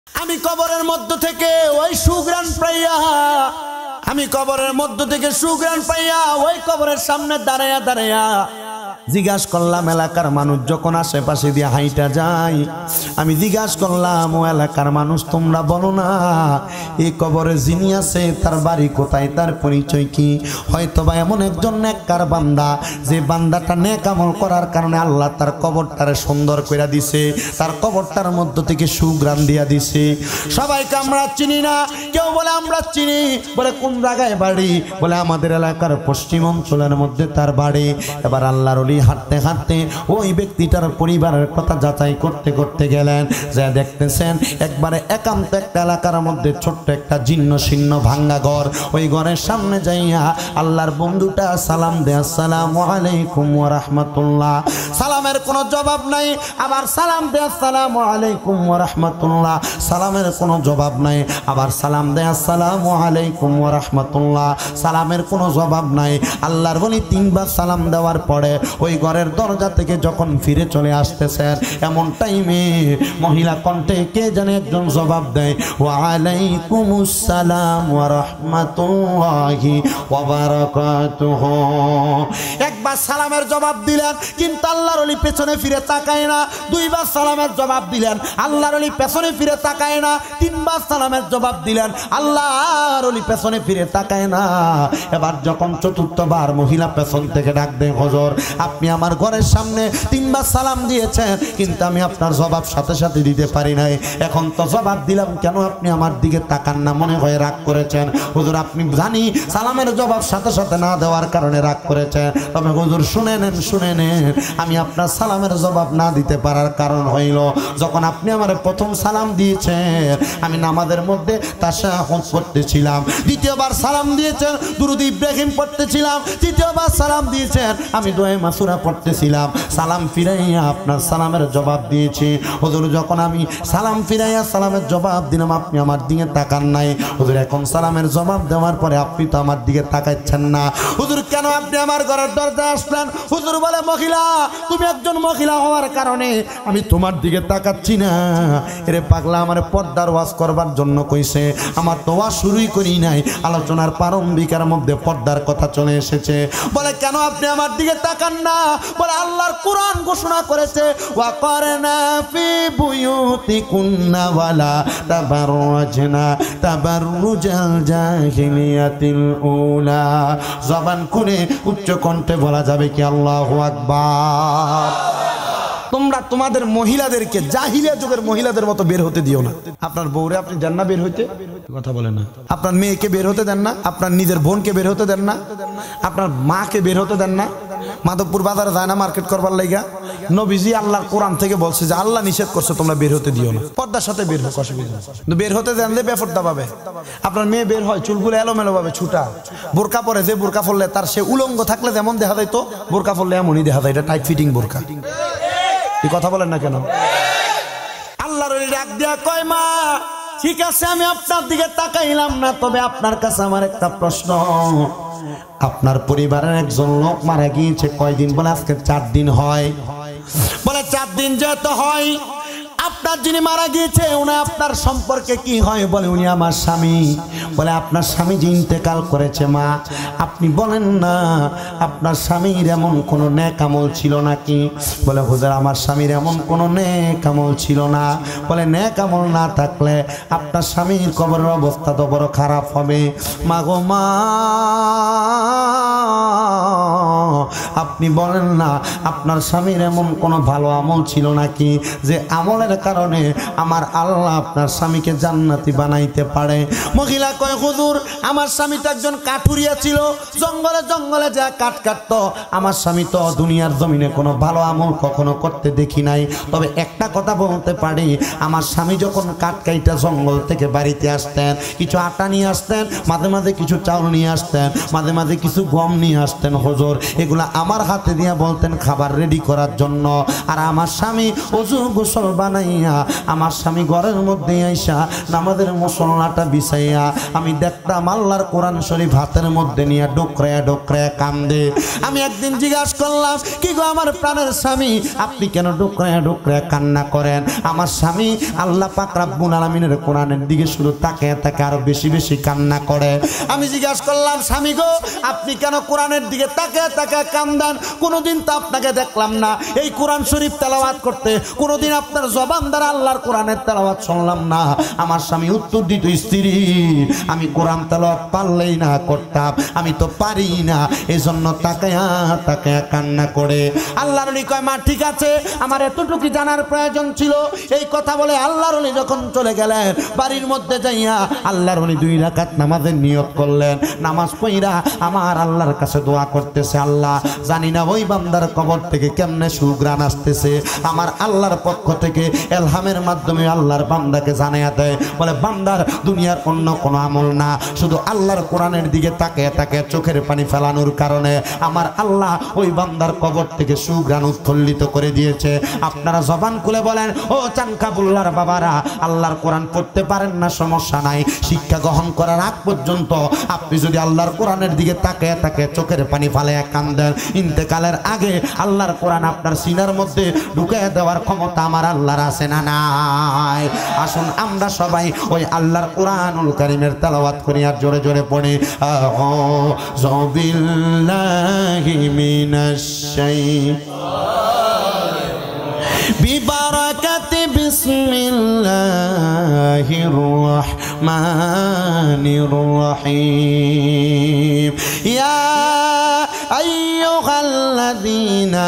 আমি কবরের মধ্য থেকে ওই সুগ্রাণ পাইয়া আমি কবরের মধ্য থেকে সুগ্রাণ পাইয়া ওই কবরের সামনে দাঁড়াইয়া দাঁড়াইয়া জিজ্ঞাসা করলাম, এলাকার মানুষ যখন আশেপাশে দিয়ে হাইটা যায়, আমি জিজ্ঞাসা করলাম, ও এলাকার মানুষ তোমরা বলো না এই কবরে যিনি আছে তার বাড়ি কোথায়, তার পরিচয় কি? হয়তো বা এমন একজন নেককার বান্দা, যে বান্দাটা নেক আমল করার কারণে আল্লাহ তার কবরটারে সুন্দর করে দিছে, তার কবরটার মধ্য থেকে সুগ্রাণ দিয়া দিছে। সবাইকে আমরা চিনি না, কেউ বলে আমরা চিনি, বলে কোন জায়গায় বাড়ি, বলে আমাদের এলাকার পশ্চিম অঞ্চলের মধ্যে তার বাড়ি। এবার আল্লাহর ওলি হাঁটতে হাঁটতে ওই ব্যক্তিটার পরিবারের কথা যাচাই করতে করতে গেলেন, যা দেখতেছেন একবারে একান্ত একটা এলাকার মধ্যে ছোট্ট একটা জীর্ণ শীর্ণ ভাঙ্গা ঘর। ওই ঘরের সামনে যাইয়া আল্লাহর বন্ধুটা সালাম দেয়, আসসালামু আলাইকুম ওয়া রাহমাতুল্লাহ। সালামের কোনো জবাব নাই, আবার সালাম দেয়, আসসালামু আলাইকুম ওয়া রাহমাতুল্লাহ। সালামের কোনো জবাব নাই, আবার সালাম দেয়, আসসালামু আলাইকুম ওয়া রাহমাতুল্লাহ। সালামের কোনো জবাব নাই। আল্লাহর বলি তিনবার সালাম দেওয়ার পরে ওই ঘরের দরজা থেকে যখন ফিরে চলে আসতেছেন, এমন টাইমে মহিলা কণ্ঠে কে জানে একজন জবাব দেয়, ওয়া আলাইকুমুস সালাম ওয়া রাহমাতুল্লাহি ওয়া বারাকাতুহু। একবার সালামের জবাব দিলেন, কিন্তু আল্লাহর ওলি পেছনে ফিরে তাকায় না। দুইবার সালামের জবাব দিলেন, আল্লাহর ওলি পেছনে ফিরে তাকায় না। তিনবার সালামের জবাব দিলেন, আল্লাহর ওলি পেছনে ফিরে তাকায় না। এবার যখন চতুর্থবার মহিলা পেছন থেকে ডাক দেয়, হুজুর আপনি আমার ঘরের সামনে তিনবার সালাম দিয়েছেন, কিন্তু আমি আপনার জবাব সাথে সাথে দিতে পারি নাই। এখন তো জবাব দিলাম, কেন আপনি আমার দিকে তাকান না? মনে হয় রাগ করেছেন। হুজুর আপনি জানি সালামের জবাব সাথে সাথে না দেওয়ার কারণে রাগ করেছেন, তবে হুজুর শুনে নেন, শুনে নেন, আমি আপনার সালামের জবাব না দিতে পারার কারণ হইল, যখন আপনি আমার প্রথম সালাম দিয়েছেন আমি নামাজের মধ্যে তাশাহুদ পড়তেছিলাম, দ্বিতীয়বার সালাম দিয়েছেন দুরূদ ইব্রাহিম পড়তেছিলাম, তৃতীয়বার সালাম দিয়েছেন আমি দোয়া মাসুরা পড়তেছিলাম। সালাম ফিরাইয়া আপনার সালামের জবাব দিয়েছি। হুজুর যখন আমি সালাম ফিরাইয়া সালামের জবাব দিলাম, আপনি আমার দিকে তাকান নাই। হুজুর এখন সালামের জবাব দেওয়ার পরে আপনি তো আমার দিকে তাকাচ্ছেন না। হুজুর কেন আপনি আমার ঘরের দরজায় আসলেন? হুজুর বলে, মহিলা তুমি একজন মহিলা হওয়ার কারণে আমি তোমার দিকে তাকাচ্ছি না। এরে পাগলা, আমার পর্দার ওয়াজ করবার জন্য কইছে, আমার তো ওয়াজ শুরুই করি নাই, আলোচনার প্রারম্ভিকের মধ্যে পর্দার কথা চলে এসেছে। বলে কেন আপনি আমার দিকে তাকান না? বলে আল্লাহর কোরআন ঘোষণা করেছে, ওয়া কারনা ফি বুয়ুতিকুন্না ওয়ালা তাবাররাজনা তাবাররুজাল জাহিলিয়াতিল উলা। জবান খুলে উচ্চ কণ্ঠে বলা যাবে কি আল্লাহু আকবার। তোমরা তোমাদের মহিলাদেরকে জাহিলিয়া যুগের মহিলাদের মতো বের হতে দিও না। আপনার বউরে আপনি দেন না বের হইতে, কথা বলেন না। আপনার মেয়েকে বের হতে দেন না, আপনার নিজের বোনকে বের হতে দেন না, আপনার মাকে বের হতে দেন না। মাধবপুর বাজারে যায় না মার্কেট করবার লাইগা? নবীজি আল্লাহর কোরআন থেকে বলছে যে আল্লাহ নিষেধ করছে তোমরা বের হতে দিও না। পর্দার সাথে বের হোক, অসুবিধা নেই। বের হতে দেন যে বেফরদা পাবে। আপনার মেয়ে বের হয় চুলগুলো এলোমেলো ভাবে ছুটা, বোরকা পরে, যে বোরকা পরলে তার সে উলঙ্গ থাকলে যেমন দেখা যায়, তো বোরকা পরলে এমনই দেখা যায়। এটা টাইট ফিটিং বোরকা। এই কথা বলেন না কেন? আল্লাহর ডাক দিয়া কয়, মা ঠিক আছে আমি আপনার দিকে তাকাইলাম না, তবে আপনার কাছে আমার একটা প্রশ্ন। আপনার পরিবারের একজন লোক মারা গিয়েছে কয়দিন? বলে আজকে 4 দিন হয়। বলে 4 দিন যেতে হয়, আপনার যিনি মারা গিয়েছে উনি আপনার সম্পর্কে কি হয়? বলে উনি আমার স্বামী। বলে আপনার স্বামী যে ইন্তেকাল করেছে, মা আপনি বলেন না আপনার স্বামীর এমন কোনো নেক আমল ছিল নাকি? বলে হুজুর আমার স্বামীর এমন কোনো নেক আমল ছিল না। বলে নেক আমল না থাকলে আপনার স্বামীর কবরের অবস্থা তো বড় খারাপ হবে। মা গো মা, আপনি বলেন না আপনার স্বামীর এমন কোনো ভালো আমল ছিল নাকি যে আমলের কারণে আমার আল্লাহ আপনার স্বামীকে জান্নাতি বানাইতে পারে? মহিলা কয়, হুজুর আমার স্বামী তো একজন কাঠুরিয়া ছিল, জঙ্গলে জঙ্গলে যা কাঠ কাটতো। আমার স্বামী তো দুনিয়ার জমিনে কোনো ভালো আমল কখনো করতে দেখি নাই। তবে একটা কথা বলতে পারি, আমার স্বামী যখন কাঠ কাইটা জঙ্গল থেকে বাড়িতে আসতেন, কিছু আটা নিয়ে আসতেন, মাঝে মাঝে কিছু চাউল নিয়ে আসতেন, মাঝে মাঝে কিছু গম নিয়ে আসতেন। আসতেন হুজুর, এগুলা আমার হাতে দিয়া বলতেন খাবার রেডি করার জন্য। আর আমার স্বামী ওযু গোসল বানাইয়া আমার স্বামী ঘরের মধ্যে আইসা নামাজের মুসল্লাটা বিছাইয়া আমি দেখতাম আল্লাহর কোরআন শরীফ হাতের মধ্যে নিয়ে ডোকরায়া ডোকরায়া কান্দে। আমি একদিন জিজ্ঞাসা করলাম, কি গো আমার প্রাণের স্বামী, আপনি কেন ডোকরায়া ডোকরায়া কান্না করেন? আমার স্বামী আল্লাহ পাক রব্বুল আলামিনের কোরআনের দিকে শুধু তাকিয়ে তাকে আরো বেশি বেশি কান্না করে। আমি জিজ্ঞাসা করলাম, স্বামী গো আপনি কেন কোরআনের দিকে তাকিয়ে তাকিয়ে কান্দান? কোনোদিন তো আপনাকে দেখলাম না এই কোরআন শরীফ তেলাওয়াত করতে, কোনোদিন আপনার জবান দ্বারা আল্লাহর কোরআনের তেলাওয়াত শুনলাম না। আমার স্বামী উত্তর দিত, স্ত্রী আমি কোরআন তেলাওয়াত পারলেই না করতাম, আমি তো পারি না, এজন্য তাকায়া তাকায়া কান্না করে। আল্লাহর ওলি কয়, মা ঠিক আছে, আমার এতটুকু জানার প্রয়োজন ছিল। এই কথা বলে আল্লাহর ওলি যখন চলে গেলেন বাড়ির মধ্যে যাইয়া আল্লাহর ওলি 2 রাকাত নামাজের নিয়ত করলেন। নামাজ পড়া আমার আল্লাহর কাছে দোয়া করতেছে, আল্লাহ জানি না ওই বান্দার কবর থেকে কেমনে সুগ্রাণ আসতেছে। আমার আল্লাহর পক্ষ থেকে এলহামের মাধ্যমে আল্লাহর বান্দাকে জানাইয়া দেয়, বলে বান্দার দুনিয়ার অন্য কোনো আমল না, শুধু আল্লাহর কোরআনের দিকে তাকিয়ে তাকিয়ে চোখের পানি ফেলানোর কারণে আমার আল্লাহ ওই বান্দার কবর থেকে সুগ্রাণ উত্তোলিত করে দিয়েছে। আপনারা জবান খুলে বলেন, ও চানকাবুল্লার বাবারা, আল্লাহর কোরআন পড়তে পারেন না সমস্যা নাই, শিক্ষা গ্রহণ করার আগ পর্যন্ত আপনি যদি আল্লাহর কোরআনের দিকে তাকিয়ে তাকিয়ে চোখের পানি ফালাইয়া কান্দেন, ইন্তেকালের আগে আল্লাহর কোরআন আপনার সিনার মধ্যে ঢুকিয়ে দেওয়ার ক্ষমতা আমার আল্লাহর আছে না নাই? আসুন আমরা সবাই ওই আল্লাহর কোরআনুল কারীমের তেলাওয়াত করি আর জোরে জোরে পড়ি, আউযু বিল্লাহি মিনাশ শাইতানির বিবারাকাতি বিসমিল্লাহির রহমানির রহিম। ইয়া আইয়ুহাল্লাযীনা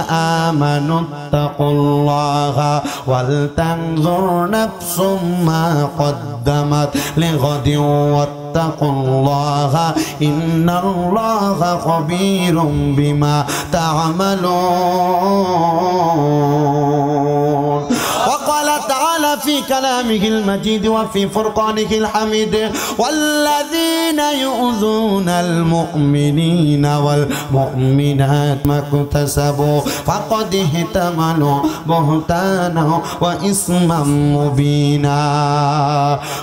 আমানু তাকুল্লাহা ওয়াল তানজুর নাফসুম মা কদ্দামাত লিগাদিন ওয়াত্তাকুল্লাহা ইন্নাল্লাহা খাবীরুম বিমা তা'মালুন। وقال تعالى في كلامه المجيد وفي فرقانه الحميد، والذين يؤذون المؤمنين والمؤمنات ما اكتسبوا فقد احتملوا بهتانا وإثما مبينا.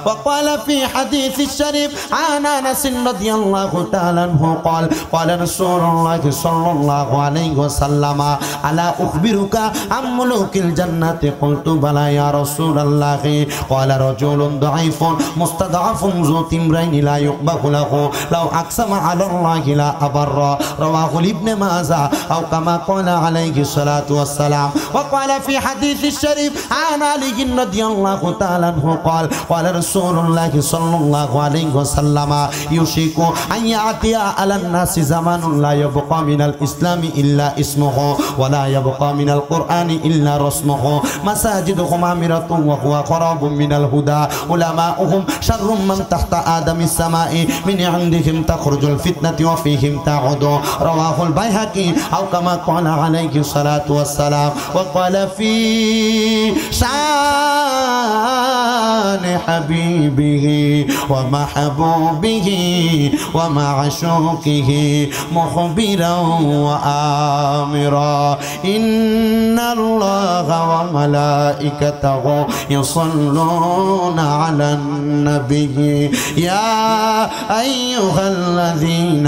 وقال في حديث الشريف عن أنس رضي الله تعالى عنه قال قال رسول الله صلى الله عليه وسلم ألا أخبرك عن ملوك الجنة؟ قلت بلى يا رسول الله. قال رجل ضعيف مستضعف ذو تمرين لا يقبح له لو أقسم على الله لا أبر. رواه ابن ماجه أو كما قال عليه الصلاة والسلام. وقال في حديث الشريف عن علي رضي الله تعالى عنه قال قال رسول الله صلى الله عليه وسلم يوشك أن يأتي على الناس زمان لا يبقى من الإسلام إلا اسمه ولا يبقى من القرآن إلا رسمه. مساجدهم عامرة وهو خراب من الهدى. علماؤهم شر من تحت آدم السماء من عندهم تخرج الفتنة وفيهم تعود. رواه البيهقي أو كما قال عليه الصلاة والسلام. وقال في شان حبيبه ومحبوبه ومعشوقه مخبرا وآمرا إن الله وملائكته يصلون على النبي يا أيها الذين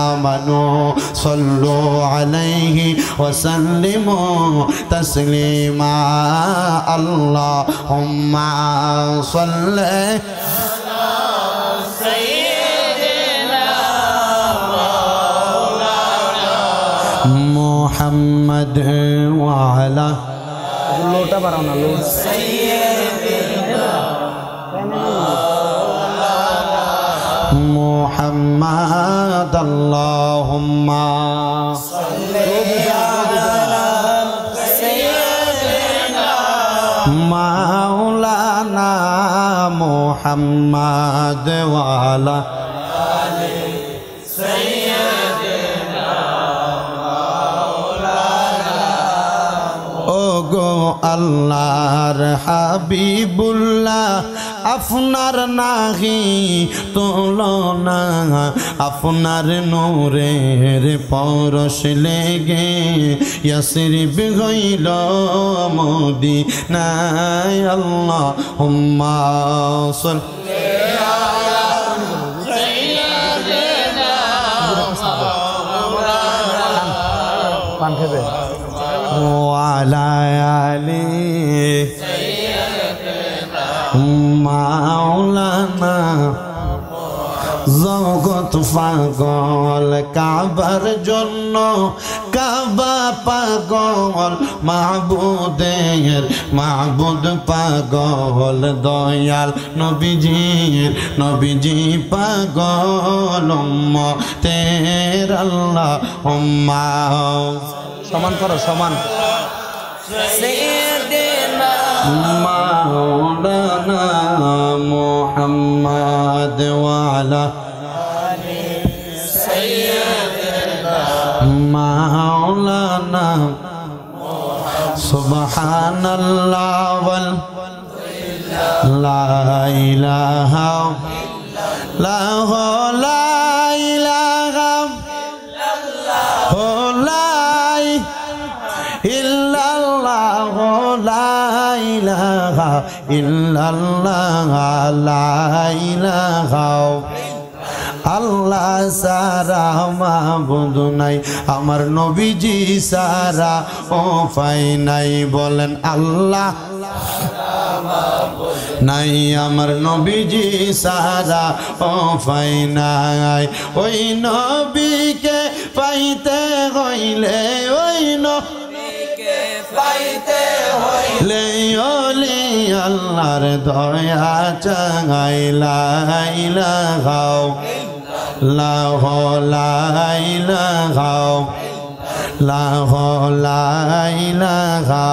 آمنوا صلوا عليه وسلموا تسليما. اللهم صل محمد وعلى লোটা বাড়াও না লো محمد اللهم مولانا محمد وعلى আল্লাহর হাবিবুল্লাহ আপনার নাহি তুলনা আপনার নূরের পরশ লেগে ইয়াসরিব হইল মদিনায় আল্লাহুম্মা সাল্লি পান খেবে ওয়ালা আলি মাওলানা জগৎ পাগল কাবার জন্য কাবা পাগল মাহবুদের মাহবুদ পাগল দয়াল নবীজি পাগল উম্মতের আল্লাহুম্মা সমান করো সমান মাওলানা মুহাম্মদ ওয়ালা মাওলানা সুবহানাল্লাহ ওয়াল লা ইলাহা লা ইলাহা ইল্লাল্লাহ লা ইলাহা ইল্লাল্লাহ লা ইলাহা আল্লাহ সারা মাবুদ নাই আমার নবীজি সারা ও পাই নাই বলেন আল্লাহ নাই আমার নবীজি সারা ও পাই নাই ওই নবীকে পাইতে হইলে ওই নবীকে পাইতে হইলে ওলি আল্লাহর দয়া চাই লা ইলাহা লা ইলাহা লা ইলাহা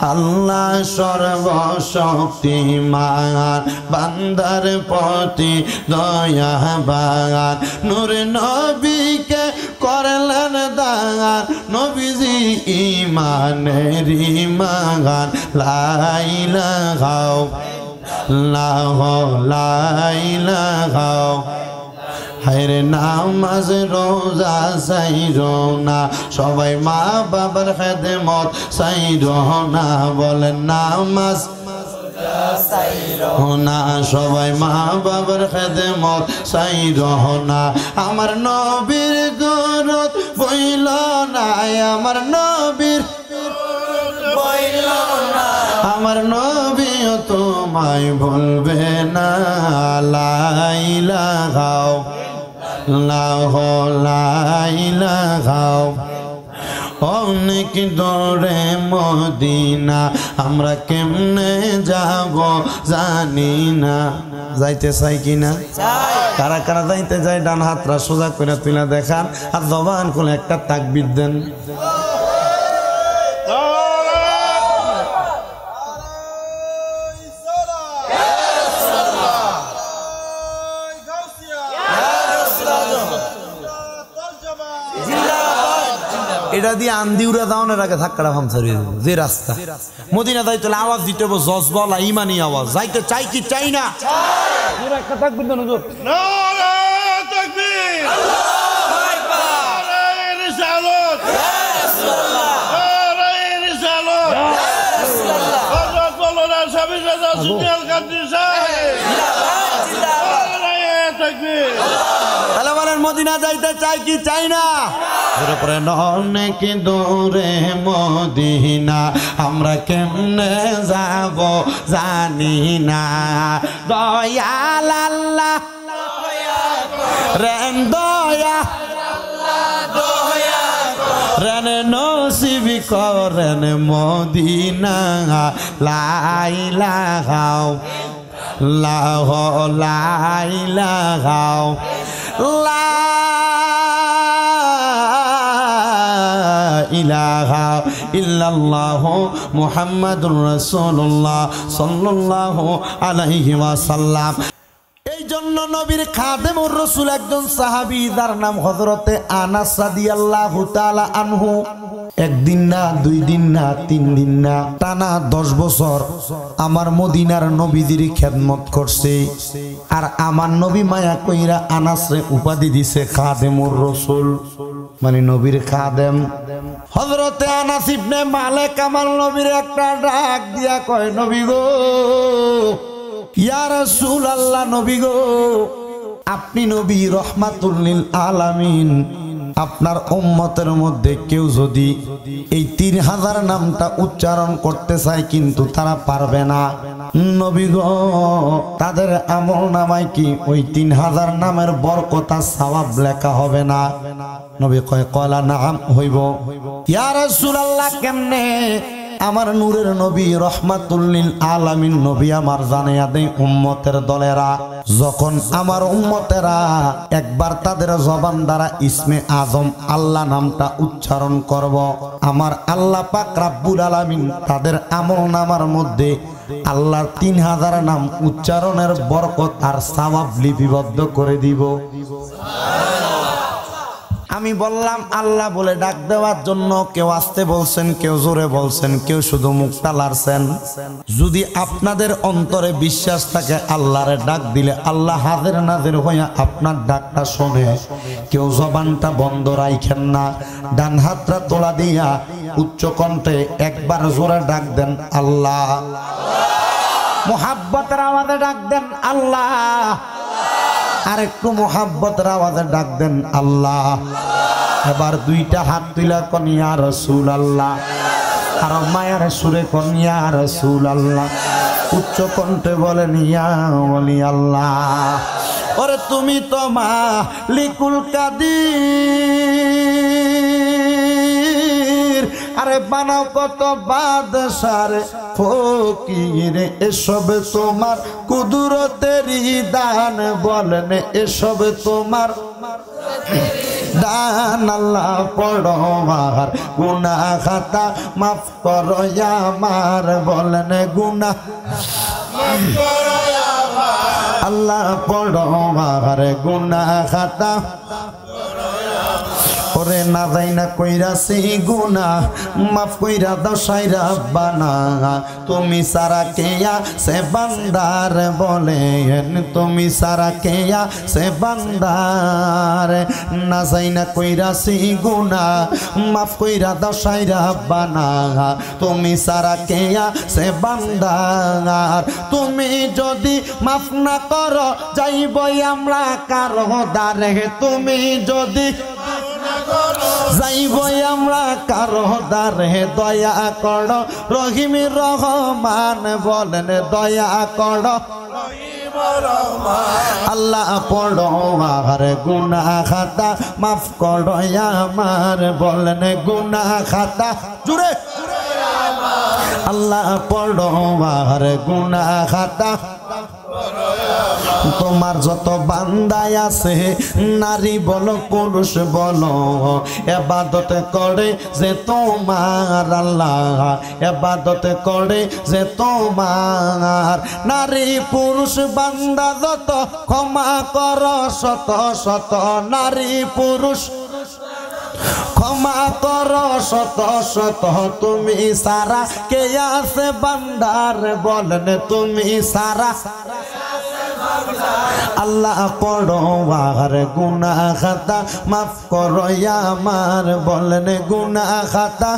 আল্লাহ সর্বশক্তিমান বান্দার প্রতি দয়াবান নূর নবীকে করলেন দান নবীজি ইমানের ইমান লা ইলাহা লা ইলাহা হায়রে নামাজ রোজা সাইরো না সবাই মা বাবার খেদমত সাইরো না বলেন নামাজ না সবাই মা বাবার খেদমত সাইরো না আমার নবীর দরদ বইল না আমার নবীর আমার নবীও তোমায় ভুলবে না লা ইলাহা লা ইলাহা অনেক দূরে মদিনা আমরা কেমনে যাব জানি না যাইতে চাই কিনা কারা কারা যাইতে যায় ডান হাতরা সোজা করে তুলে দেখান আর জবান খুলে একটা তাকবীর দেন এটা দিয়ে আন্দিউরা দাওনের আগে ধাক্কাটা ভামসারি যে রাস্তা মদিনা যাইতে আওয়াজ দিতে হবে জজবলা ইমানি আওয়াজ যাইতে চাই কি চাই না একটা তাকবীর দেন হুজুর নারে তাকবীর আল্লাহু আকবার নারে রিসালাত ইয়া রাসূলুল্লাহ নারে রিসালাত ইয়া রাসূলুল্লাহ হযরত মাওলানা সাবির রাজা সুনিয়াল কাদরি সাহেব জিন্দাবাদ নারে তাকবীর তাহলে বলেন মদিনা যাইতে চাই কি চাই না পরে অনেক দূরে মদিনা আমরা কেমনে যাব জানি না দয়াল আল্লাহ রেন দয়া রেন নসিব করেন মদিনা লা ইলাহা লা ইলাহা লা ইলাহা ইল্লাল্লাহু মুহাম্মাদুর রাসূলুল্লাহ সাল্লাল্লাহু আলাইহি ওয়াসাল্লাম এই জন্য নবীর খাদেমুর রাসূল একজন সাহাবী যার নাম হযরতে আনাস রাদিয়াল্লাহু তাআলা আনহু একদিন না, 2 দিন না, 3 দিন না, টানা 10 বছর আমার মদিনার নবীজির খেদমত করছে। আর আমার নবী মায়া কইরা আনাসরে উপাধি দিছে খাদেমুর রাসূল, মানে নবীর খাদেম। হযরতে আনাস ইবনে মালিক আমার নবীর একটা ডাক দিয়া কয়, নবী গো, ইয়া রাসূলুল্লাহ, নবী গো, আপনি নবী রহমাতুল লিল আলামিন। আপনার উম্মতের মধ্যে কেউ যদি এই 3000 নামটা উচ্চারণ করতে চায় কিন্তু তারা পারবে না, নবী গো, তাদের আমল নামায় কি ওই 3000 নামের বরকত আর সওয়াব লেখা হবে না? নবী কয়, কলা নাম হইব। ইয়া রাসূলুল্লাহ, কেমনে? আমার নূরের নবী রহমাতুল লিল আলামিন নবী আমার জানাইয়া দেয় উম্মতের দলেরা, যখন আমার উম্মতেরা একবার তাদের জবান দ্বারা ইসমে আজম আল্লাহ নামটা উচ্চারণ করব, আমার আল্লাহ পাক রব্বুল আলামিন তাদের আমল নামার মধ্যে আল্লাহর 3000 নাম উচ্চারণের বরকত আর সওয়াব লিপিবদ্ধ করে দিব। আমি বললাম আল্লাহ বলে ডাক দেওয়ার জন্য। কেউ আস্তে বলছেন, কেউ জোরে বলছেন, কেউ শুধু মুখটা লাড়ছেন। যদি আপনাদের অন্তরে বিশ্বাস থাকে আল্লাহরে ডাক দিলে আল্লাহ হাজির নাজির হইয়া আপনার ডাকটা শোনে, কেউ জবানটা বন্ধ রাখেন না, ডান হাতটা তোলা দিয়া উচ্চ কণ্ঠে একবার জোরে ডাক দেন আল্লাহ। মুহাব্বতের আওয়াজে ডাক দেন আল্লাহ। আর একটু মুহাব্বতের আওয়াজে ডাক দেন আল্লাহ। এবার 2টা হাত তুলা কোন ইয়া রাসূলুল্লাহ, আর মায়ের সুরে কোন ইয়া রাসূলুল্লাহ, উচ্চ কণ্ঠে বলেন ইয়া ওলি আল্লাহ। ওরে তুমি তো মালিকুল কাদির, আরে বানাও কত বাদশার ফকির, এসব তোমার কুদরতেরই দান, বলেন এসব তোমার দান। আল্লাহ পড়ো আমার গুনাহ খাতা মাফ করো আমার, বলেন গুনাহ মাফ করো আমার। আল্লাহ পড়ো আমার গুনাহ খাতা, ওরে না যাই না কইরাছি গুনাহ মাফ কইরা দাও সাইরা বানা, তুমি সারা কেয়া সে বান্দার, বলেন তুমি সারা কেয়া সে বান্দার। না যাই না কইরাছি গুনাহ মাফ কইরা দাও সাইরা বানা, তুমি সারা কেয়া সে বান্দার। তুমি যদি মাফ না করো যাইবই আমরা কারো দারে, তুমি যদি যাইবই আমরা কারো দারে, দয়া করো রহিম রহমান, বলেন দয়া করো আল্লাহ পড়ো আমার গুনাহ খাতা মাফ করো আমার, বলেন গুনাহ খাতা জুড়ে আল্লাহ পড়ো আমার গুনাহ খাতা। তোমার যত বান্দাই আছে নারী বলো পুরুষ বলো, ইবাদত করে যে তোমার আল্লাহ, ইবাদত করে যে তোমার। নারী পুরুষ বান্দা যত ক্ষমা করো শত শত, নারী পুরুষ ক্ষমা করো শত শত, তুমি সারা কে আছে বান্দার, বলেন তুমি সারা আল্লাহ পড়ো আর গুনাহ খাতা মাফ করো আমার, বলেন গুনাহ খাতা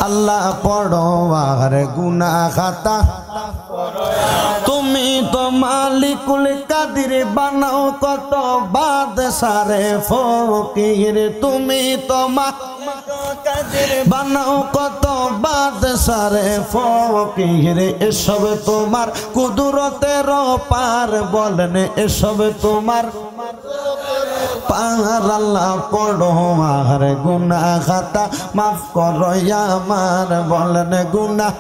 আল্লাহ পড়ো আর গুনাহ খাতা। তুমি তো মালিকুল কাদির, বানাও কত বাদশারে ফকির, তুমি তো বানাও কত বাদশারে ফকির, এসব তোমার কুদরতের পার, বলেন এসব তোমার পার। আল্লাহ পড়ো আর গুনাহ খাতা মাফ করো আমার, বলেন গুনাহ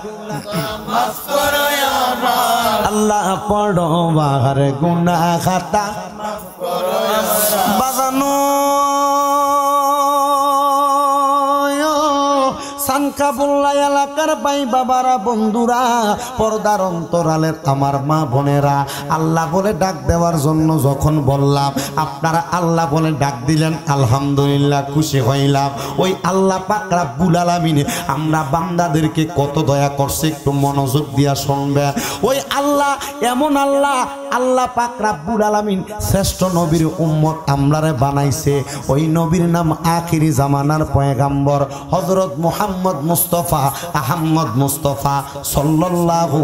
মাফ করো আমার। আল্লাহ পড়ো আর গুনাহ খাতা মাফ করো আমার। বাজানো সানকাবুল্লাহ এলাকার ভাই বাবারা, বন্ধুরা, পর্দার অন্তরালের আমার মা বোনেরা, আল্লাহ বলে ডাক দেওয়ার জন্য যখন বললাম, আপনারা আল্লাহ বলে ডাক দিলেন, আলহামদুলিল্লাহ, খুশি হইলাম। ওই আল্লাহ পাক রব্বুল আলামিন আমরা বান্দাদেরকে কত দয়া করছে, একটু মনোযোগ দিয়া শুনবে। ওই আল্লাহ এমন আল্লাহ, আল্লাহ পাক রব্বুল আলামিন শ্রেষ্ঠ নবীর উম্মত আমরারে বানাইছে। ওই নবীর নাম আখিরি জামানার পয়গাম্বর হযরত মুহাম্মদ মুস্তাফা আহমদ মুস্তাফা সাল্লাল্লাহু,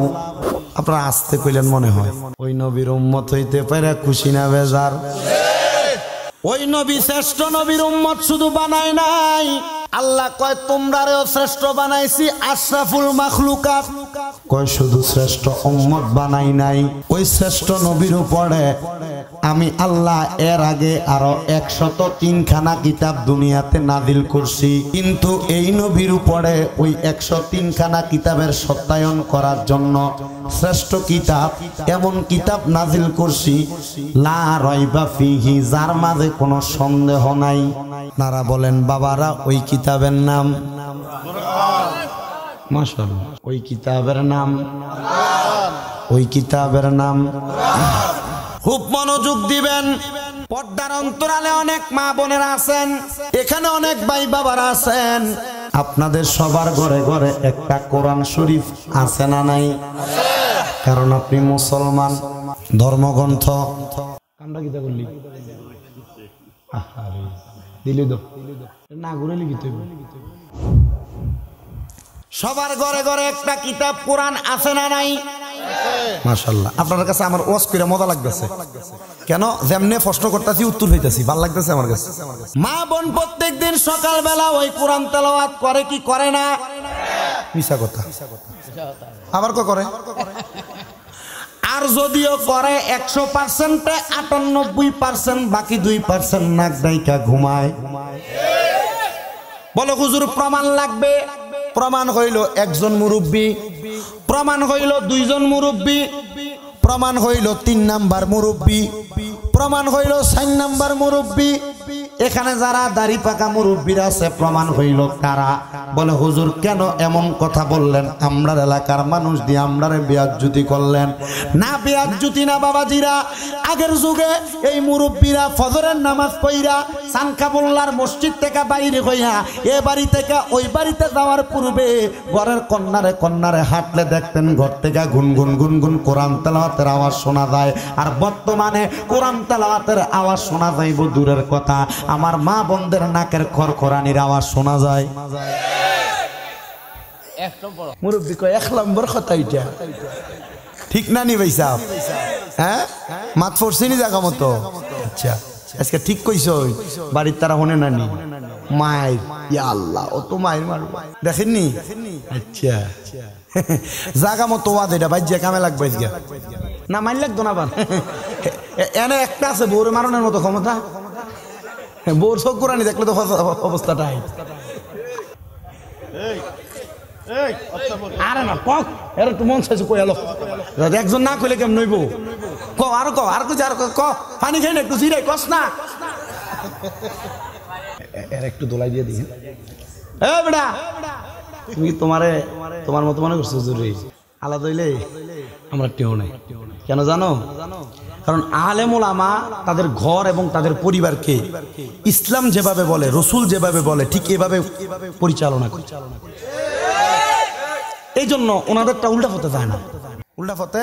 আপনারা আসতে কইলেন মনে হয়। ওই নবীর উম্মত হইতে পারে খুশি না বেজার? ওই নবী শ্রেষ্ঠ নবীর উম্মত শুধু বানায় নাই, আল্লাহ কয় তোমরারেও শ্রেষ্ঠ বানাইছি, আশরাফুল মাখলুকাত। কয় শুধু শ্রেষ্ঠ উম্মত বানাই নাই, ওই শ্রেষ্ঠ নবীর উপরে আমি আল্লাহ এর আগে আরো 103 খানা কিতাব দুনিয়াতে নাজিল করছি। কিন্তু এই নবীর উপরে ওই 103 খানা কিতাবের সত্যায়ন করার জন্য শ্রেষ্ঠ কিতাব, এমন কিতাব নাজিল করছি লা রাইবা ফিহি, যার মাঝে কোনো সন্দেহ নাই। নারা বলেন বাবারা, ওই কিতাবের নাম মাশাআল্লাহ, ওই কিতাবের নাম, ওই কিতাবের নাম। খুব মনোযোগ দিবেন। পর্দার অন্তরালে অনেক মা বোনেরা আছেন, এখানে অনেক ভাই বাবারা আছেন, আপনাদের সবার ঘরে ঘরে একটা কোরআন শরীফ আছে না নাই? কারণ আপনি মুসলমান। ধর্মগ্রন্থ আমরা কিতা করলি দিলি তো না ঘুরে লিখিতে সবার ঘরে ঘরে একটা কিতাব কোরআন আছে না নাই? মাশাআল্লাহ, আপনার কাছে আমার ওয়াজ করে মজা লাগতেছে। কেন? যেমনে প্রশ্ন করতেছি উত্তর হইতাছি, ভালো লাগতেছে আমার কাছে। মা বোন প্রত্যেকদিন সকালবেলা ওই কোরআন তেলাওয়াত করে কি করে না? মিছা কথা। আবার কো করে? আর যদিও করে 100%, 98%, বাকি 2% নাক ডাইকা ঘুমায়। বলো হুজুর প্রমাণ লাগবে। প্রমাণ হইল একজন মুরব্বী, প্রমাণ হইল 2 জন মুরব্বী, প্রমাণ হইল 3 নাম্বার মুরব্বী, প্রমাণ হইল 4 নাম্বার মুরব্বী। এখানে যারা দাড়ি পাকা মুরব্বীরা আছে, প্রমাণ হইল তারা। বলে হুজুর কেন এমন কথা বললেন? আমরার এলাকার মানুষ দিয়ে আমরারে বেয়াজ্জুতি করলেন। না বেয়াজ্জুতি না বাবাজিরা, আগের যুগে এই মুরব্বীরা ফজরের নামাজ পড়া সানকাবুল্লাহর মসজিদ থেকে বাইরে হইয়া এ বাড়ি থেকে ওই বাড়িতে যাওয়ার পূর্বে ঘরের কন্যারে কন্যারে হাঁটলে দেখতেন ঘর থেকে গুনগুন গুনগুন কোরআন তেলাওয়াতের আওয়াজ শোনা যায়। আর বর্তমানে কোরআন তেলাওয়াতের আওয়াজ শোনা যাইব দূরের কথা, আমার মা বোনদের নাকের খরখরানির আওয়াজ শোনা যায়। মুরব্বী কয় 1 নম্বর কথা এটা ঠিক না নি ভাই সাহেব? হ্যাঁ, মাত ফোরছিনি জায়গা মতো। আচ্ছা, আজকে ঠিক কইছ। বাড়ির তারা হনে নানি মায়ের, ইয়া আল্লাহ, ও তো মায়ের মারব দেখেননি? আচ্ছা, জায়গা মতো ওয়াদ এটা বাজ্যা কামে লাগবে আজকে না, মাইল লাগতো না। আবার এনে একটা আছে বউরে মারণের মতো ক্ষমতা। বউর চোখ কোরআনি দেখলে তো অবস্থাটাই। আরে না কক, এর একটু মন চাইছে কই এলো, একজন না কইলে কেমন নইব? ক আর ক আর কই আর ক, পানি খাই না একটু জিরাই কস না। এর একটু দোলাই দিয়ে দিই। এ বেটা, তুমি তোমার মতো মনে করছো জরুরি আলাদা হইলে আমরা টেও নাই। কেন জানো? কারণ আলেম ওলামা তাদের ঘর এবং তাদের পরিবারকে ইসলাম যেভাবে বলে, রসুল যেভাবে বলে, ঠিক এভাবে পরিচালনা করে। এই জন্য ওনাদেরটা উল্টা পথে যায় না, উল্টা পথে।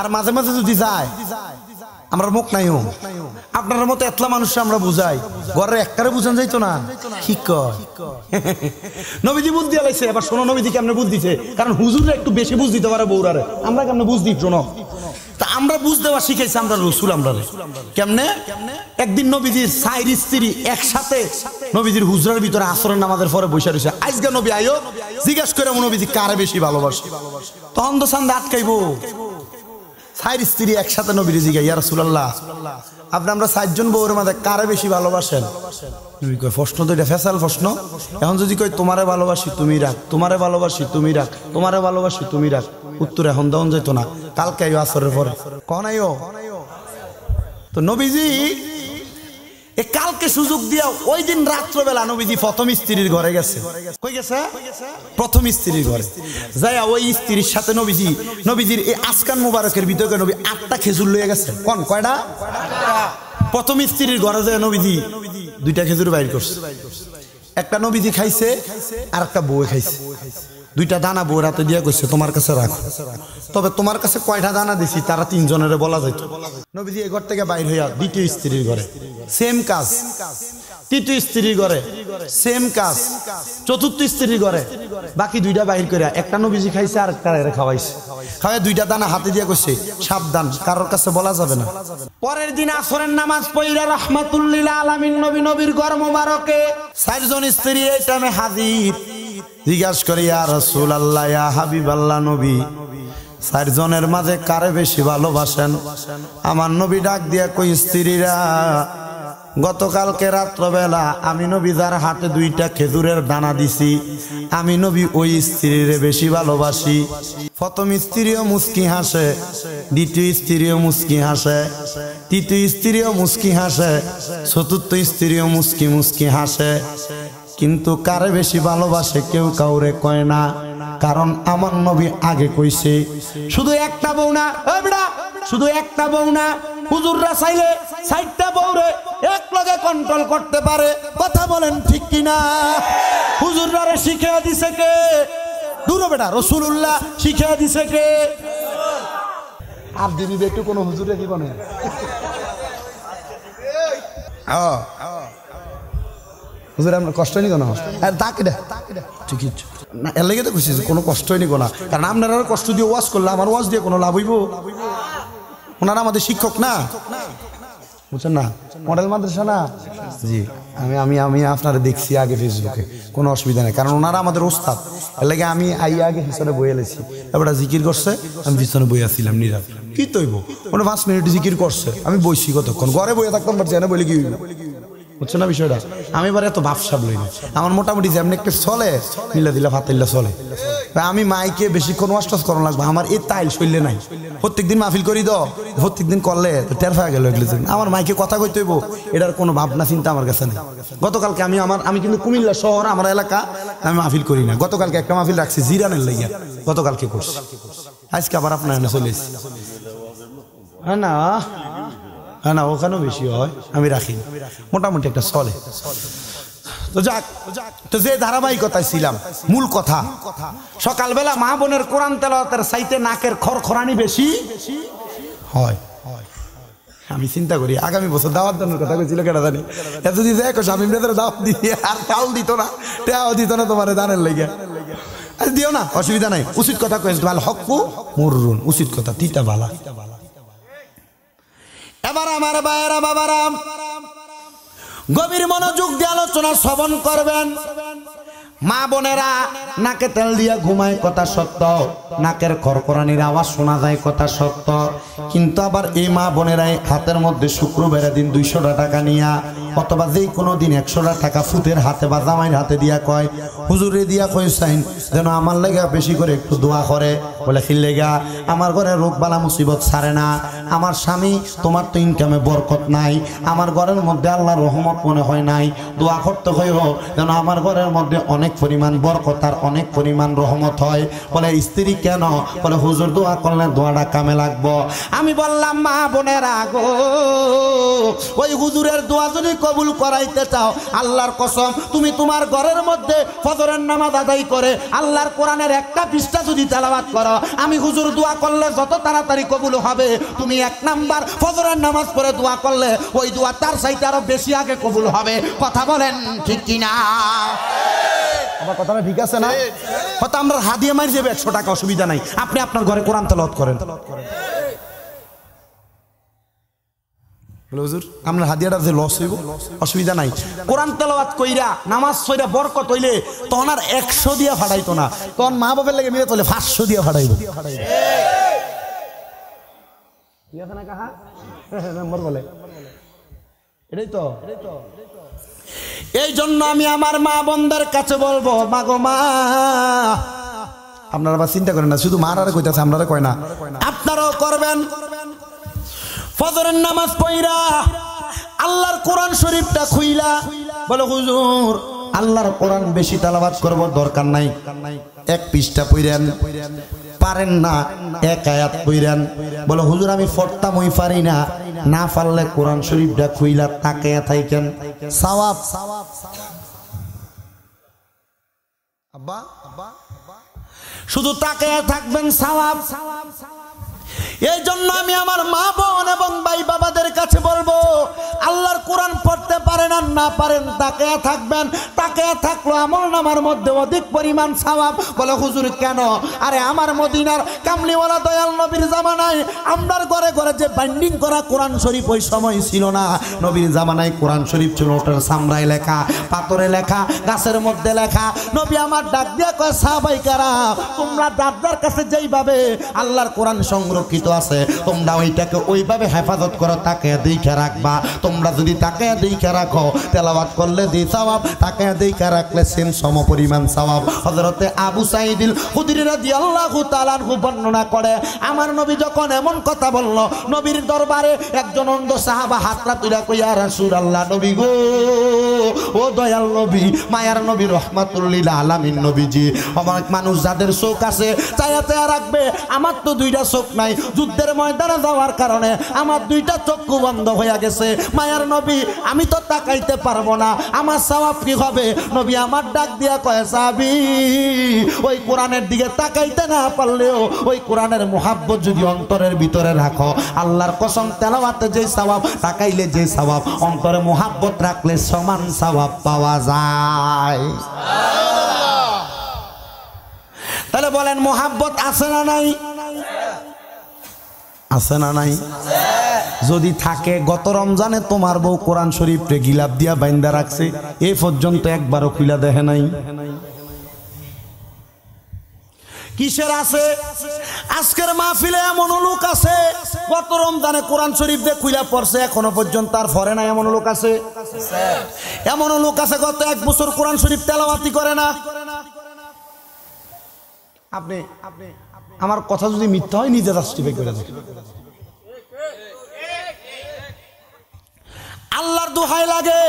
আর মাঝে মাঝে যদি যায়, আমরা মুখ নাই হোক আপনার মতো এতলা মানুষ আমরা বুঝাই, ঘরের একটারে বুঝান যাইতো না। ঠিক কয় নবীজি বুঝ দিয়ে লাইছে। এবার শোনো নবীজি কেমনে বুঝ দিছে। কারণ হুজুরে একটু বেশি বুঝ দিতে পারে বউরারে, আমরা কেমনে বুঝ দিই শোনো। তা আমরা বুঝ দেওয়া শিখাইছি আমরা রসুল। আমরা কেমনে? একদিন নবীজির 4 স্ত্রী একসাথে নবীজির হুজরার ভিতরে আসরের নামাজের পরে বসে রয়েছে। আজকে নবী আয়ো জিজ্ঞাসা করে নবীজি কারে বেশি ভালোবাসে, তখন তো সান্দে আটকাইবো। 4 স্ত্রী একসাথে নবীর জিজ্ঞাসা, ইয়া রাসূলুল্লাহ, আপনি আমরা 4 জন বউর মধ্যে কারে বেশি ভালোবাসেন? নবী কয় প্রশ্ন তো এটা ফেসাল প্রশ্ন। এখন যদি কই তোমারে ভালোবাসি তুমি রাখ, তোমারে ভালোবাসি তুমি রাখ, তোমারে ভালোবাসি তুমি রাখ, উত্তর এখন দেওয়া যেত না, কালকে আইও আসরের পরে। কখন আইও? তো নবীজি এ কালকে সুযোগ দিয়া ওই দিন রাত্রবেলা নবীজি প্রথম স্ত্রীর ঘরে গেছে। কই গেছে? প্রথম স্ত্রীর ঘরে যাইয়া ওই স্ত্রীর সাথে নবীজির এই আসকান মুবারকের ভিতরে নবী 8টা খেজুর লইয়া গেছে। কোন কয়টা? প্রথম স্ত্রীর ঘরে যায় নবীজি 2টা খেজুর বাইর করছে। একটা নবীজি খাইছে আর একটা বউ খাইছে। 2টা দানা বউর হাতে দিয়া কইছে তোমার কাছে রাখো। তবে তোমার কাছে কয়টা দানা দিছি তারা 3 জনের বলা যাইত। নবীজি এই ঘর থেকে বাইর হইয়া দ্বিতীয় স্ত্রীর ঘরে সেম কাজ, তৃতীয় স্ত্রীর ঘরে সেম কাজ, চতুর্থ স্ত্রীর ঘরে বাকি 2টা বাইর করে একটা নবীজি খাইছে আর একটা খাওয়াইছে। খাওয়াই 2টা দানা হাতে দিয়া কইছে সাবধান কারোর কাছে বলা যাবে না। পরের দিন আসরের নামাজ পড়িয়া রাহমাতুল লিল আলামিন নবীর ঘর মোবারকে 4 জন স্ত্রী এই টাইমে হাজির। জিজ্ঞাসা করি ইয়া রাসূলুল্লাহ ইয়া হাবিবাল্লাহ নবী 4 জনের মাঝে কারে বেশি ভালোবাসেন? আমার নবী ডাক দিয়া কই স্ত্রীরা গতকালকে রাত্রবেলা আমি নবী যার হাতে 2টা খেজুরের দানা দিছি আমি নবী ওই স্ত্রীরে বেশি ভালোবাসি। প্রথম স্ত্রীও মুস্কি হাসে, দ্বিতীয় স্ত্রীও মুস্কি হাসে, তৃতীয় স্ত্রীও মুস্কি হাসে, চতুর্থ স্ত্রীও মুস্কি হাসে। কিন্তু কারে বেশি ভালোবাসে কেউ কাউরে কয় না, কারণ আমার নবী আগে কইছে শুধু একটা বউ না, শুধু একটা বউ না, হুজুররা চাইলে 4টা বউরে এক লগে কন্ট্রোল করতে পারে। কথা বলেন ঠিক কিনা? হুজুররা শিখিয়ে দিছে কে? দূর বেটা রাসূলুল্লাহ শিখিয়ে দিছে কে? আর দিবি একটু কোনো হুজুরে দিব না। হুজুর আমরা কষ্ট নিকো না, আর তাকে দে ঠিক না, এর লেগে তো খুশি কোনো কষ্টই নিকো না, কারণ আপনারা কষ্ট দিয়ে ওয়াজ করলে আমার ওয়াজ দিয়ে কোনো লাভ হইব? ওনারা আমাদের শিক্ষক না, বুঝছেন না, মডেল মাদ্রাসা না। জি আমি আমি আমি আপনারা দেখছি আগে ফেসবুকে, কোনো অসুবিধা নেই, কারণ ওনারা আমাদের ওস্তাদ। এর লেগে আমি আগে পিছনে বই এলেছি, এবার জিকির করছে আমি পিছনে বই আসছিলাম নীরব। কি তৈব মানে 5 মিনিট জিকির করছে, আমি বইছি কতক্ষণ, ঘরে বইয়ে থাকতাম পারছি না, বলে কি বুঝছো না বিষয়টা? আমি এবার এত ভাবসাব লই না, আমার মোটামুটি যেমন একটা চলে মিলা দিলা ফাতাইল্লা চলে। আমি মাইকে বেশিক্ষণ ওয়াজ টাজ করানো লাগবে, আমার এই তাইল শৈলে নাই। প্রত্যেকদিন মাহফিল করি তো, প্রত্যেকদিন করলে টের পাওয়া গেল এগুলো। আমার মাইকে কথা কইতে হইব এটার কোনো ভাবনা চিন্তা আমার কাছে নেই। গতকালকে আমি কিন্তু কুমিল্লা শহর আমার এলাকা, আমি মাহফিল করি না। গতকালকে একটা মাহফিল রাখছি জিরানের লাইয়া, গতকালকে করছি, আজকে আবার আপনার এনে চলে এসেছি। হ্যাঁ না হ্যাঁ না, ওখানেও বেশি হয়, আমি রাখি মোটামুটি একটা চলে। তো যাক, তো যে ধারাবাহিকতায় ছিলাম, মূল কথা সকালবেলা মা বোনের কোরআন তেলাওয়াতের চাইতে নাকের খড়খড়ানি বেশি হয়। আমি চিন্তা করি আগামী বছর দাওয়াত দানের কথা কইছিল কেটা জানি, এত যদি দেখো স্বামী মেয়েদের দাওয়াত দিয়ে আর তাও দিত না, টেও দিত না তোমার দানের লেগে, দিও না, অসুবিধা নাই। উচিত কথা কয়েছে ভালো, হকু মুররুন, উচিত কথা তিতা বালা। এবার আমার ভাইয়েরা বাবারা গভীর মনোযোগ দিয়ে আলোচনা শ্রবণ করবেন। মা বোনেরা নাকে তেল দিয়ে ঘুমায় কথা সত্য, নাকের খড়খড়ানির আওয়াজ শোনা যায় কথা সত্য, কিন্তু আবার এই মা বোনেরাই হাতের মধ্যে শুক্রবারের দিন 200 টাকা নিয়া অথবা যে কোনো দিন 100 টাকা ফুতের হাতে বা জামাইয়ের হাতে দিয়া কয় হুজুরে দিয়া কইসাইন যেন আমার লেগা বেশি করে একটু দোয়া করে। বলে কি লেগা? আমার ঘরে রোগ বালা মুসিবত ছাড়ে না, আমার স্বামী তোমার তো ইনকামে বরকত নাই, আমার ঘরের মধ্যে আল্লাহর রহমত মনে হয় নাই, দোয়া করতে হইব যেন আমার ঘরের মধ্যে অনেক পরিমাণ বরকত আর অনেক পরিমাণ রহমত হয়। বলে স্ত্রী কেন? বলে হুজুর দোয়া করলে দোয়াটা কামে লাগবো। আমি বললাম মা বোনেরা গো, ওই হুজুরের দোয়া যদি কবুল করাইতে চাও, আল্লাহর কসম তুমি তোমার ঘরের মধ্যে ফজরের নামাজ আদায় করে আল্লাহর কোরআনের একটা পৃষ্ঠা যদি তেলাওয়াত করো, আমি হুজুর দোয়া করলে যত তাড়াতাড়ি কবুল হবে, তুমি 1 নাম্বার ফজরের নামাজ পড়ে দোয়া করলে ওই দোয়া তার চাইতে আরো বেশি আগে কবুল হবে। কথা বলেন ঠিক কিনা? আমার কথাটা ঠিক আছে না? হয়তো আমরা হাদিয়া মারি যাবে 100 টাকা, অসুবিধা নাই, আপনি আপনার ঘরে কোরআন তেলাওয়াত করেন। হুজুর আপনার হাদিয়াটা যে লস হইব, অসুবিধা নাই, কোরআন তেলাওয়াত কইরা নামাজ পড়া বরকত হইলে তখন আর 100 দিয়া ফাড়াইতো না, তখন মা বাবার লাগে মিলে তোলে 500 দিয়া ফাড়াইব। এটাই তো। এই জন্য আমি আমার মা বোনদের কাছে বলবো, মা গো মা, আপনারা আবার চিন্তা করেন না, শুধু মারারে কইতাছে আপনারা কয় না, আপনারাও করবেন। ফজরের নামাজ পড়া আল্লাহর কোরআন শরীফটা খুইলা বলে হুজুর আল্লাহর কোরআন বেশি তেলাওয়াত করব, দরকার নাই, এক পৃষ্ঠা পড়েন, পারেন না এক আয়াত পড়েন। বলে হুজুর আমি পড়তাম ওই পারি না, না পারলে কোরআন শরীফটা খুইলা তাকায়া থাকেন, সওয়াব। আব্বা শুধু তাকায়া থাকবেন, সওয়াব। এই জন্য আমি আমার মা বোন এবং ভাই বাবাদের কাছে বলবো, আল্লাহর কোরআন পড়তে পারেন আর না পারেন তাকায়া থাকবেন, তাকায়া থাকলো আমলনামার মধ্যে অধিক পরিমাণ সওয়াব। বলে হুজুর কেন? আরে আমার মদিনার কামলিওয়ালা দয়াল নবীর জামানায় আমরার ঘরে ঘরে যে বাইন্ডিং করা কোরআন শরীফ ওই সময় ছিল না। নবীর জামানায় কোরআন শরীফ ছিল ওটার চামড়ায় লেখা, পাথরে লেখা, গাছের মধ্যে লেখা। নবী আমার ডাক দিয়া কয় সাহাবাইকারা তোমরা যার কাছে যেইভাবে আল্লাহর কোরআন সংরক্ষিত আছে তোমরা ওইটাকে ওইভাবে হেফাজত করো, তাকে দেখে রাখবা। তোমরা যদি তাকে দেখে রাখো তেলাওয়াত করলে দি সওয়াব, তাকে দেখে রাখলে সেম সম পরিমাণ সওয়াব। হযরতে আবু সাঈদুল খুদরি রাদিয়াল্লাহু তাআলা আনহু বর্ণনা করে আমার নবী যখন এমন কথা বলল, নবীর দরবারে একজন অন্ধ সাহাবা হাতটা তুলে কই ইয়া রাসূলুল্লাহ, নবী গো, ও দয়াল নবী, মায়ার নবী, রাহমাতুল লিল আলামিন নবীজি, আমার মানুষ যাদের চোখ আছে চায়া চায়া রাখবে, আমার তো দুইটা চোখ নাই, যুদ্ধের ময়দানে যাওয়ার কারণে আমার দুইটা চক্ষু বন্ধ হয়ে গেছে। মায়ার নবী আমি তো তাকাইতে পারবো না, আমার সওয়াব কি হবে? নবী আমার ডাক দিয়া কয় সাহাবী, ওই কোরআনের দিকে তাকাইতে না পারলেও ওই কোরআনের মুহাব্বত যদি অন্তরের ভিতরে রাখো, আল্লাহর কসম তেলাওয়াতে যে সওয়াব, তাকাইলে যে সওয়াব, অন্তরে মুহাব্বত রাখলে সমান সওয়াব পাওয়া যায়। তাহলে বলেন মুহাব্বত আছে না নাই? আছে না নাই? যদি থাকে, গত রমজানে তোমার বউ কোরআন শরীফে গিলাপ দিয়া বাইন্দা রাখছে, এই পর্যন্ত একবারও খুইলা দেখে নাই। কিসের আছে? আজকের মাহফিলে এমন লোক আছে গত রমজানে কোরআন শরীফ দিয়ে খুইলা পড়ছে, এখনো পর্যন্ত আর পড়ে না, এমন লোক আছে। এমন লোক আছে গত 1 বছর কোরআন শরীফ তেলাওয়াতি করে না। আপনি আমার কথা যদি মিথ্যা হয় নিজে জাস্টিফাই করে দেন। আল্লাহর দোহাই লাগে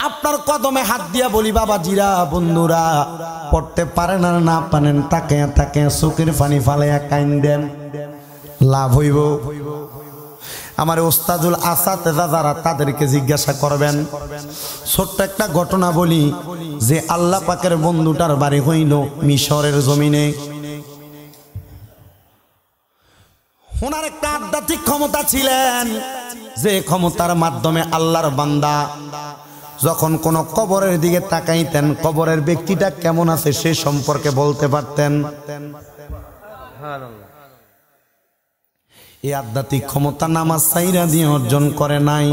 আপনার কদমে হাত দিয়া বলি, বাবা জিরা বন্ধুরা পড়তে পারেন আর না পারেন তাকে তাকে চোখের পানি ফালাইয়া কাইন্দেন, লাভ হইব। আমার ওস্তাদুল আসাতেজা যারা তাদেরকে জিজ্ঞাসা করবেন। ছোট্ট একটা ঘটনা বলি, যে আল্লাহ পাকের বন্ধুটার বাড়ি হইল মিশরের জমিনে। ওনার একটা আধ্যাত্মিক ক্ষমতা ছিলেন, যে ক্ষমতার মাধ্যমে আল্লাহর বান্দা যখন কোন কবরের দিকে তাকাইতেন, কবরের ব্যক্তিটা কেমন আছে সে সম্পর্কে বলতে পারতেন। এই আধ্যাত্মিক ক্ষমতা নামাজ সাইরা দিয়ে অর্জন করে নাই।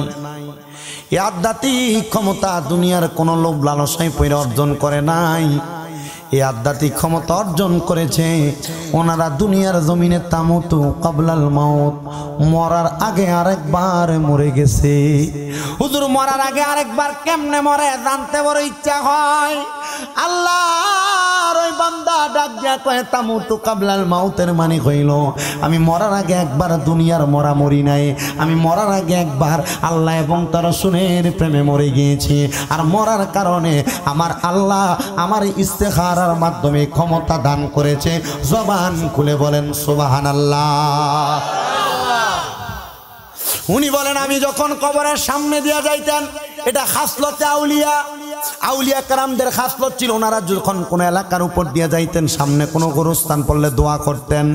এই আধ্যাত্মিক ক্ষমতা দুনিয়ার কোন লোভ লালসায় পড়ে অর্জন করে নাই। এই আধ্যাত্মিক ক্ষমতা অর্জন করেছে ওনারা দুনিয়ার জমিনে তামুতু কাবলাল মাউত, মরার আগে আরেকবার মরে গেছে। হুজুর মরার আগে আরেকবার কেমনে মরে জানতে বড় ইচ্ছা হয়। আল্লাহর ওই বান্দা ডাক দিয়া কয় তামুতু কাবলাল মাউতের মানে হইল আমি মরার আগে একবার দুনিয়ার মরা মরি নাই, আমি মরার আগে একবার আল্লাহ এবং তার রাসূলের প্রেমে মরে গিয়েছি। আর মরার কারণে আমার আল্লাহ আমার ইস্তেখারার মাধ্যমে ক্ষমতা দান করেছে। জবান খুলে বলেন সুবহানাল্লাহ। উনি বলেন আমি যখন কবরের সামনে দিয়া যাইতেন, এটা খাসলতে আউলিয়া, আউলিয়া কারামদের খাসলত ছিল। ওনারা যখন কোন এলাকার উপর দিয়ে যাইতেন, সামনে কোনো গোরস্থান পড়লে দোয়া করতেন।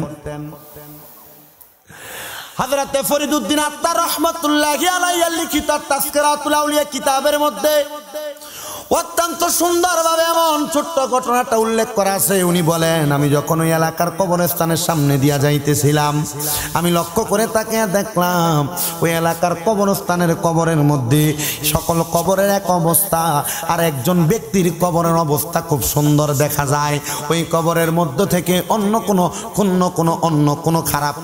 হযরতে ফরিদউদ্দিন আত্তার রাহমাতুল্লাহি আলাইহি লিখিত তাযকিরাতুল আউলিয়া কিতাবের মধ্যে অত্যন্ত সুন্দরভাবে এমন ছোট্ট ঘটনাটা উল্লেখ করা আছে। উনি বলেন আমি যখন ওই এলাকার কবরস্থানের সামনে দিয়া যাইতেছিলাম, আমি লক্ষ্য করে তাকে দেখলাম ওই এলাকার কবরস্থানের কবরের মধ্যে সকল কবরের এক অবস্থা, আর একজন ব্যক্তির কবরের অবস্থা খুব সুন্দর দেখা যায়। ওই কবরের মধ্য থেকে অন্য কোনো খারাপ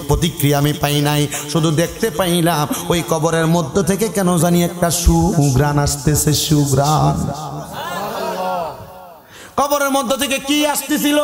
প্রতিক্রিয়া আমি পাই নাই, শুধু দেখতে পাইলাম ওই কবরের মধ্য থেকে কেন জানি একটা সুঘ্রাণ আসতেছে, সুঘ্রাণ। কবরের মধ্য থেকে কি আসতেছিল?